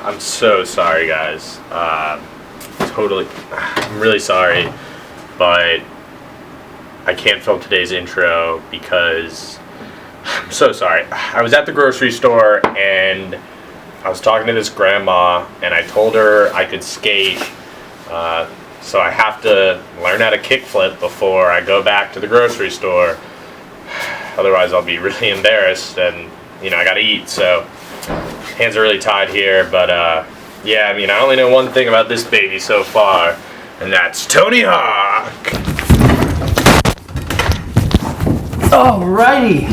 I'm so sorry, guys. I'm really sorry, but I can't film today's intro because I'm so sorry. I was at the grocery store and I was talking to this grandma and I told her I could skate, so I have to learn how to kickflip before I go back to the grocery store. Otherwise I'll be really embarrassed and, I gotta eat, so hands are really tied here, but yeah, I only know one thing about this baby so far, and that's Tony Hawk! Alrighty.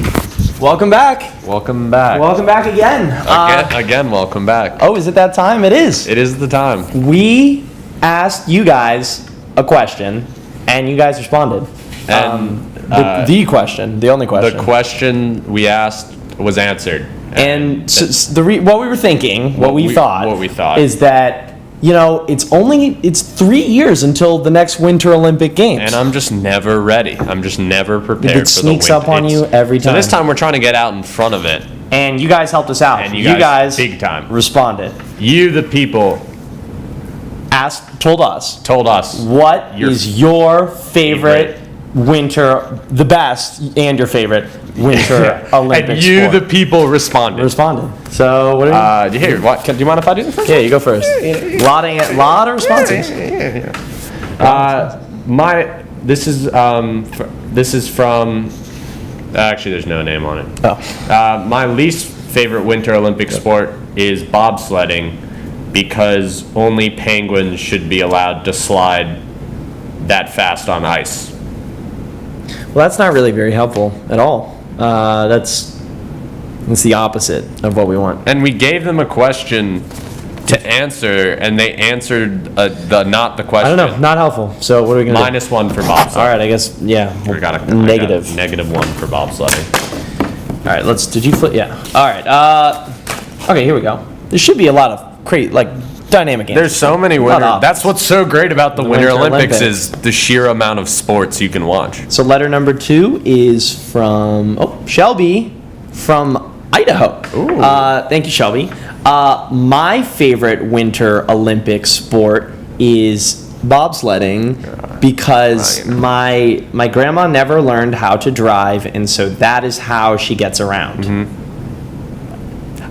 Welcome back. Welcome back. Welcome back again. Again, welcome back. Oh, is it that time? It is. It is the time. We asked you guys a question, and you guys responded. And the question, the only question. The question we asked was answered. And what we were thinking, what we thought is that, it's 3 years until the next Winter Olympic Games. And I'm just never ready. I'm just never prepared for the winter. It sneaks up on you every time. So this time we're trying to get out in front of it. And you guys helped us out. And you guys big time responded. You, the people, told us what is your favorite winter, the best and your favorite winter Olympic and you, sport. the people, responded. So what are you? Here, what? Do you mind if I do this first? Yeah, you go first. Lot of responses. This is from. Actually, there's no name on it. Oh. My least favorite winter Olympic sport is bobsledding because only penguins should be allowed to slide that fast on ice. Well, that's not really very helpful at all. That's the opposite of what we want. And we gave them a question to answer, and they answered not the question. I don't know, not helpful. So what are we going to do? -1 for bobsledding. All right, I guess, yeah. We got a negative. -1 for bobsledding. All right, did you flip? Yeah. All right. Okay, here we go. There should be a lot of dynamic answers. There's so many winter. That's what's so great about the Winter Olympics is the sheer amount of sports you can watch. So letter number 2 is from Shelby from Idaho. Thank you, Shelby. My favorite winter Olympic sport is bobsledding because my grandma never learned how to drive, and so that is how she gets around. Mm-hmm.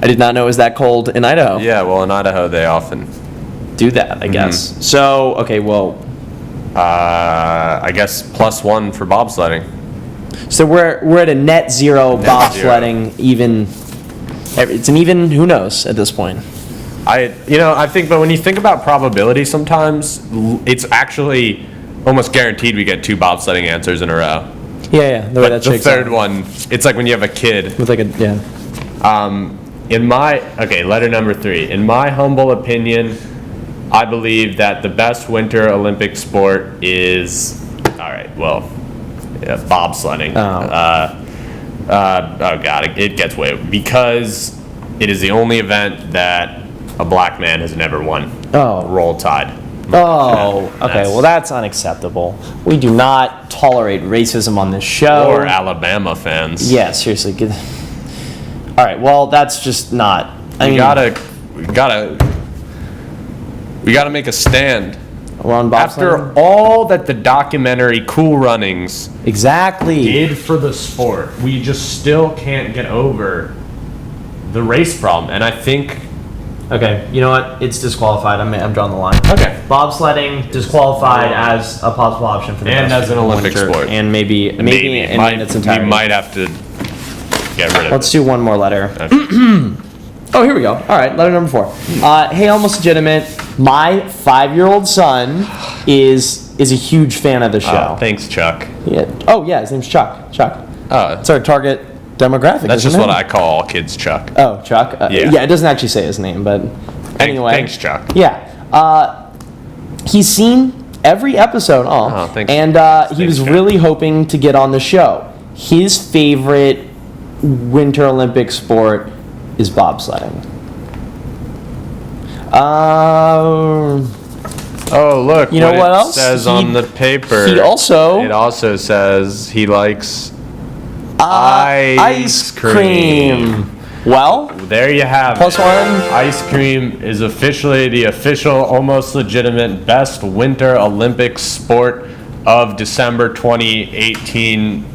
I did not know it was that cold in Idaho. Yeah, well, in Idaho they often do that, I guess. So, okay, well, I guess +1 for bobsledding. So we're at a net zero bobsledding. Even it's an even. Who knows at this point? I think, but when you think about probability, sometimes it's actually almost guaranteed we get 2 bobsledding answers in a row. Yeah. The way that the shakes third out. one, it's like when you have a kid. With Letter number 3. In my humble opinion, I believe that the best winter Olympic sport is, bobsledding. Oh God, it gets way, because it is the only event that a black man has never won. Oh. Roll Tide. Oh, okay. Well, that's unacceptable. We do not tolerate racism on this show. Or Alabama fans. Yeah, seriously. All right. Well, that's just not. We gotta make a stand. After all that the documentary Cool Runnings did for the sport, we just still can't get over the race problem. And I think. Okay, you know what? It's disqualified. I'm drawing the line. Okay. Bobsledding disqualified as a possible option for the and as an Olympic sport, and maybe in its entirety. We might have to get rid of it. Let's do one more letter. Okay. Oh, here we go. All right, letter number 4. Hey, Almost Legitimate. My 5-year-old son is a huge fan of the show. Thanks, Chuck. Yeah. Oh, yeah. His name's Chuck. It's our target demographic. That's just what I call all kids, Chuck. Oh, Chuck. Yeah. It doesn't actually say his name, but anyway. Thanks, Chuck. Yeah. He's seen every episode. Thanks. And he was really hoping to get on the show. His favorite Winter Olympic sport is bobsledding. Oh, look. You know what else? It says on the paper. It also says he likes ice cream. Well, there you have +1. Ice cream is officially the official, almost legitimate best winter Olympic sport of December 2018.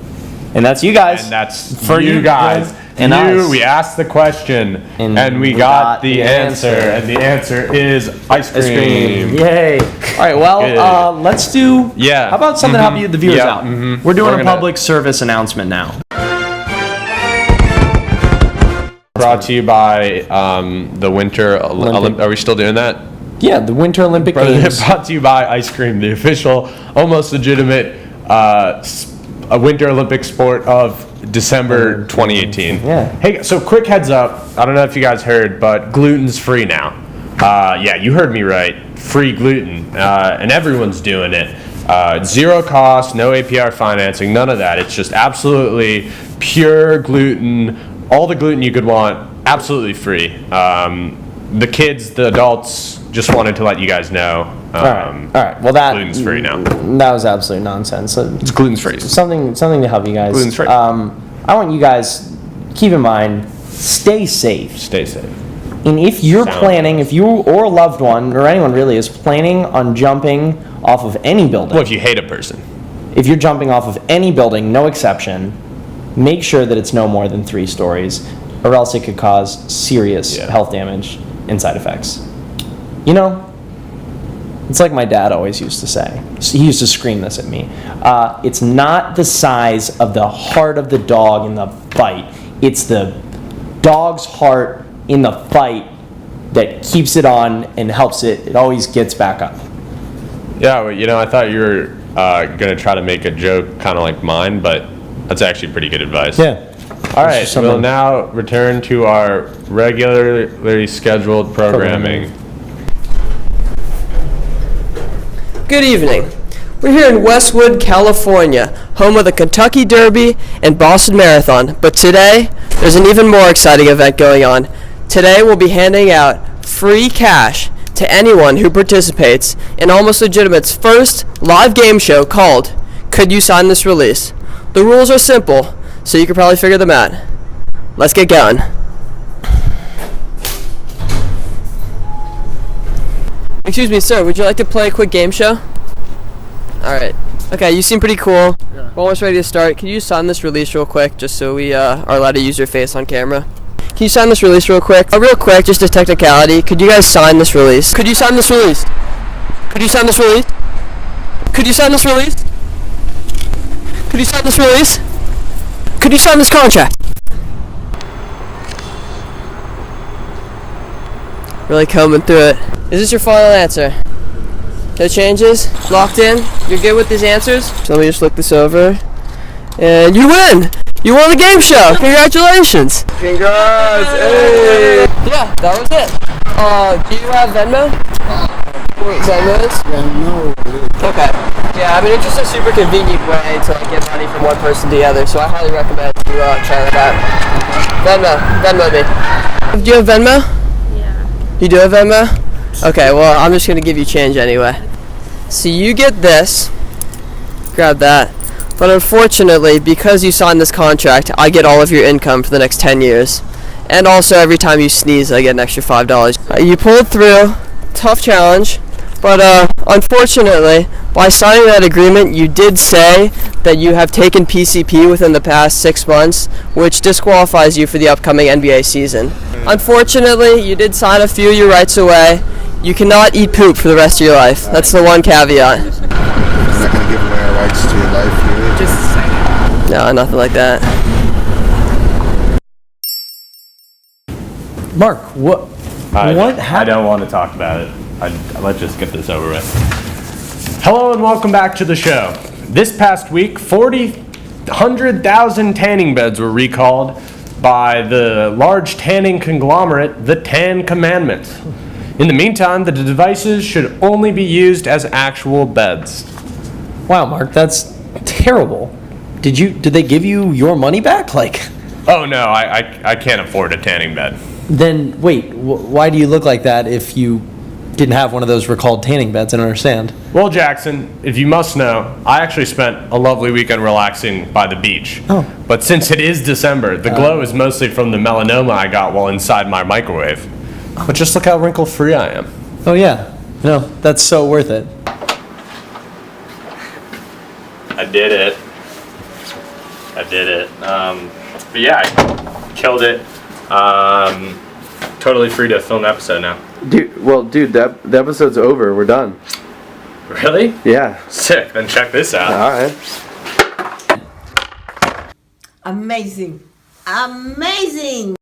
And that's you guys. And that's for you guys. And us. We asked the question, and we got the answer. And the answer is ice cream. Yay. All right, well, let's do... Yeah. How about something to help you, the viewers out? We're doing a public service announcement now. Brought to you by the Winter Olympic. Are we still doing that? Yeah, the Winter Olympic Games. Brought to you by ice cream, the official, almost legitimate Winter Olympic sport of December 2018. Yeah. Hey, so quick heads up. I don't know if you guys heard, but gluten's free now. Yeah, you heard me right. Free gluten, and everyone's doing it. Zero cost, no APR financing, none of that. It's just absolutely pure gluten. All the gluten you could want, absolutely free. The kids, the adults, just wanted to let you guys know. All right. Well, that gluten's free now. That was absolute nonsense. It's gluten's free. Something to help you guys. Gluten's free. I want you guys keep in mind, stay safe. Stay safe. And if you're planning, if you or a loved one or anyone really is planning on jumping off of any building. Well, if you hate a person. If you're jumping off of any building, no exception, make sure that it's no more than 3 stories, or else it could cause serious health damage and side effects. You know, it's like my dad always used to say. He used to scream this at me. It's not the size of the heart of the dog in the bite. It's the dog's heart in the fight that keeps it on and helps it. It always gets back up. Yeah, well, you know, I thought you were going to try to make a joke kind of like mine, but that's actually pretty good advice. Yeah. All right, we'll now return to our regularly scheduled programming. Good evening. We're here in Westwood, California, home of the Kentucky Derby and Boston Marathon. But today, there's an even more exciting event going on. Today, we'll be handing out free cash to anyone who participates in Almost Legitimate's first live game show called Could You Sign This Release? The rules are simple, so you can probably figure them out. Let's get going. Excuse me, sir, would you like to play a quick game show? Alright. Okay, you seem pretty cool. Yeah. We're almost ready to start. Can you sign this release real quick, just so we are allowed to use your face on camera? Can you sign this release real quick? Real quick, just a technicality. Could you guys sign this release? Could you sign this release? Could you sign this release? Could you sign this release? Could you sign this release? Could you sign this contract? Really combing through it. Is this your final answer? No changes? Locked in? You're good with these answers? So let me just look this over. And you win! You won the game show! Congratulations! Congrats! Hey! Yeah, that was it. Do you have Venmo? Venmos? No. Okay. Yeah, I mean, it's just a super convenient way to get money from one person to the other, so I highly recommend you try that out. Venmo me. Do you have Venmo? Yeah. You do have Venmo? Okay, well, I'm just gonna give you change anyway. So you get this. Grab that. But unfortunately, because you signed this contract, I get all of your income for the next 10 years. And also, every time you sneeze, I get an extra $5. You pulled through. Tough challenge. But unfortunately, by signing that agreement, you did say that you have taken PCP within the past 6 months, which disqualifies you for the upcoming NBA season. Unfortunately, you did sign a few of your rights away. You cannot eat poop for the rest of your life. That's the one caveat. You're not going to give away our rights to your life, really? Just a second. No, nothing like that. Mark, what? I don't want to talk about it. Let's just get this over with. Hello and welcome back to the show. This past week, 100,000 tanning beds were recalled by the large tanning conglomerate, the Tan Commandments. In the meantime, the devices should only be used as actual beds. Wow, Mark, that's terrible. Did they give you your money back? Oh no, I can't afford a tanning bed. Then wait, why do you look like that if you didn't have one of those recalled tanning beds. I don't understand. Well, Jackson, if you must know, I actually spent a lovely weekend relaxing by the beach. Oh. But since it is December, the glow is mostly from the melanoma I got while inside my microwave. But just look how wrinkle-free I am. Oh yeah, no, that's so worth it. I did it. But yeah, I killed it. Totally free to film an episode now. Dude, the episode's over. We're done. Really? Yeah. Sick. Then check this out. All right. Amazing. Amazing.